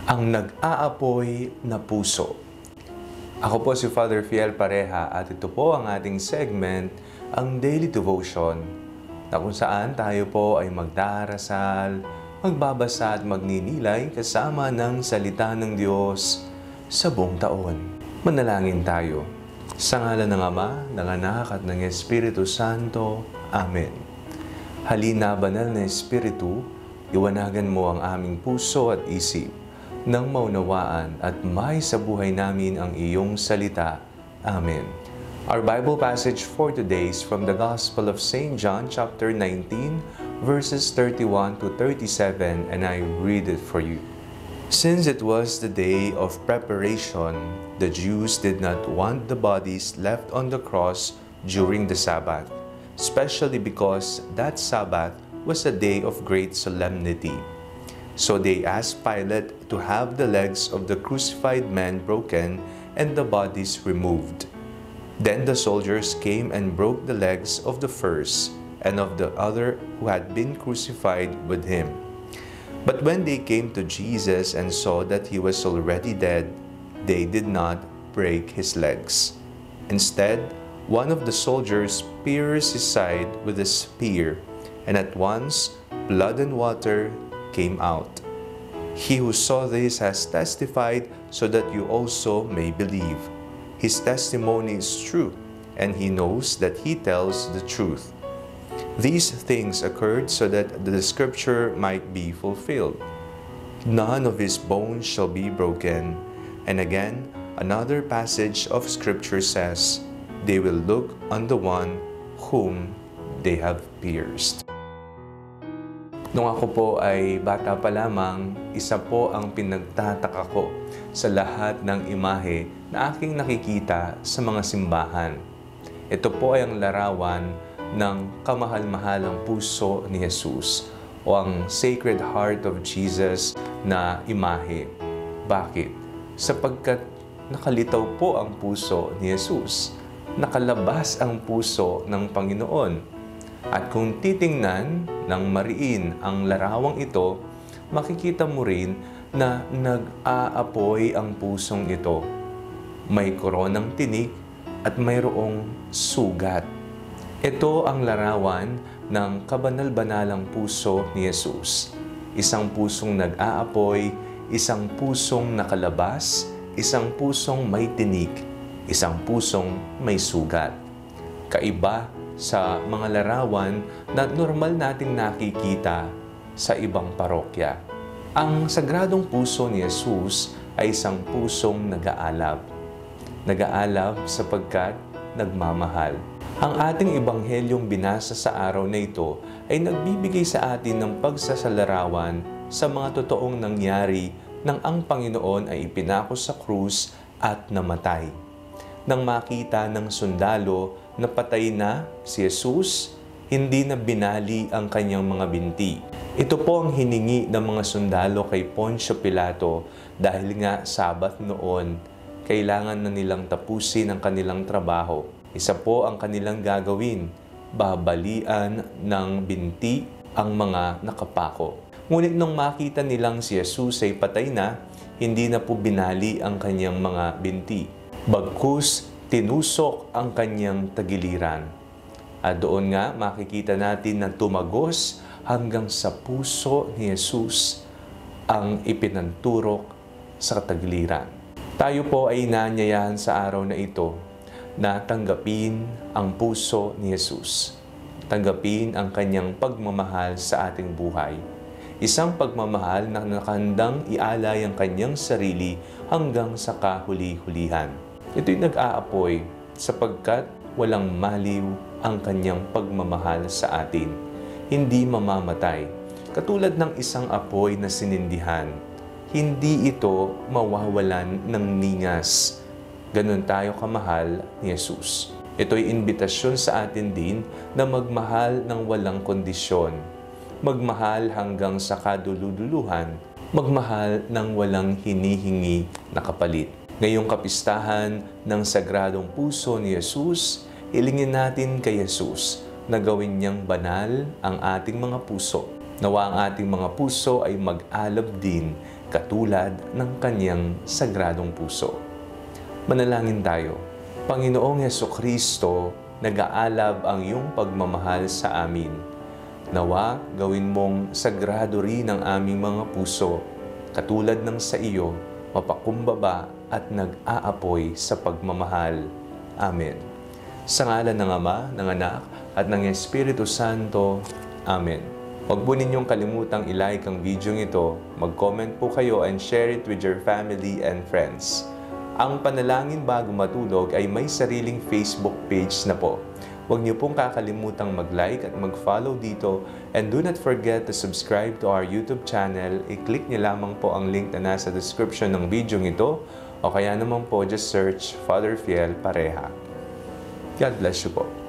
Ang nag-aapoy na puso. Ako po si Father Fiel Pareha at ito po ang ating segment, ang Daily Devotion, na kung saan tayo po ay magdarasal, magbabasa at magninilay kasama ng salita ng Diyos sa buong taon. Manalangin tayo. Sa ngalan ng Ama, ng Anak at ng Espiritu Santo. Amen. Halina, Banal na Espiritu, iwanagan mo ang aming puso at isip nang maunawaan at may sa buhay namin ang iyong salita. Amen. Our Bible passage for today is from the Gospel of St. John chapter 19, verses 31 to 37, and I read it for you. Since it was the day of preparation, the Jews did not want the bodies left on the cross during the Sabbath, especially because that Sabbath was a day of great solemnity. So they asked Pilate to have the legs of the crucified men broken and the bodies removed. Then the soldiers came and broke the legs of the first and of the other who had been crucified with him. But when they came to Jesus and saw that he was already dead, they did not break his legs. Instead, one of the soldiers pierced his side with a spear, and at once blood and water came out. He who saw this has testified so that you also may believe. His testimony is true, and he knows that he tells the truth. These things occurred so that the scripture might be fulfilled. None of his bones shall be broken. And again, another passage of scripture says, they will look on the one whom they have pierced. Nung ako po ay bata pa lamang, isa po ang pinagtataka ko sa lahat ng imahe na aking nakikita sa mga simbahan. Ito po ay ang larawan ng kamahal-mahalang puso ni Jesus o ang Sacred Heart of Jesus na imahe. Bakit? Sapagkat nakalitaw po ang puso ni Jesus. Nakalabas ang puso ng Panginoon. At kung titingnan ng mariin ang larawang ito, makikita mo rin na nag-aapoy ang pusong ito. May koronang tinik at mayroong sugat. Ito ang larawan ng kabanal-banalang puso ni Jesus. Isang pusong nag-aapoy, isang pusong nakalabas, isang pusong may tinik, isang pusong may sugat. Kaiba sa mga larawan na normal nating nakikita sa ibang parokya. Ang sagradong puso ni Jesus ay isang pusong nag-aalab. Nag-aalab sapagkat nagmamahal. Ang ating ebanghelyong binasa sa araw na ito ay nagbibigay sa atin ng pagsasalarawan sa mga totoong nangyari nang ang Panginoon ay ipinako sa krus at namatay. Nang makita ng sundalo na patay na si Jesus, hindi na binali ang kanyang mga binti. Ito po ang hiningi ng mga sundalo kay Poncio Pilato dahil nga Sabat noon, kailangan na nilang tapusin ang kanilang trabaho. Isa po ang kanilang gagawin, babalian ng binti ang mga nakapako. Ngunit nung makita nilang si Jesus ay patay na, hindi na po binali ang kanyang mga binti. Bagkus, tinusok ang kanyang tagiliran. At doon nga makikita natin na tumagos hanggang sa puso ni Jesus ang ipinanturok sa tagiliran. Tayo po ay nanyayahan sa araw na ito na tanggapin ang puso ni Jesus. Tanggapin ang kanyang pagmamahal sa ating buhay. Isang pagmamahal na nakahandang ialay ang kanyang sarili hanggang sa kahuli-hulihan. Ito'y nag-aapoy sapagkat walang maliw ang kanyang pagmamahal sa atin. Hindi mamamatay. Katulad ng isang apoy na sinindihan, hindi ito mawawalan ng ningas. Ganon tayo kamahal ni Jesus. Ito'y imbitasyon sa atin din na magmahal ng walang kondisyon. Magmahal hanggang sa kaduluduluhan. Magmahal ng walang hinihingi na kapalit. Ngayong kapistahan ng Sagradong Puso ni Jesus, hilingin natin kay Jesus na gawin niyang banal ang ating mga puso. Nawa ang ating mga puso ay mag-alab din katulad ng kanyang sagradong puso. Manalangin tayo. Panginoong Hesukristo, nag-aalab ang iyong pagmamahal sa amin. Nawa, gawin mong sagrado rin ang aming mga puso, katulad ng sa iyo, mapakumbaba at nag-aapoy sa pagmamahal. Amen. Sa ngalan ng Ama, ng Anak, at ng Espiritu Santo. Amen. Huwag po ninyong kalimutang i-like ang video ito, mag-comment po kayo and share it with your family and friends. Ang Panalangin Bago Matulog ay may sariling Facebook page na po. Huwag niyo pong kakalimutang mag-like at mag-follow dito, and do not forget to subscribe to our YouTube channel. I-click niyo lamang po ang link na nasa description ng video ito, o kaya naman po just search Father Fiel Pareha. God bless you po.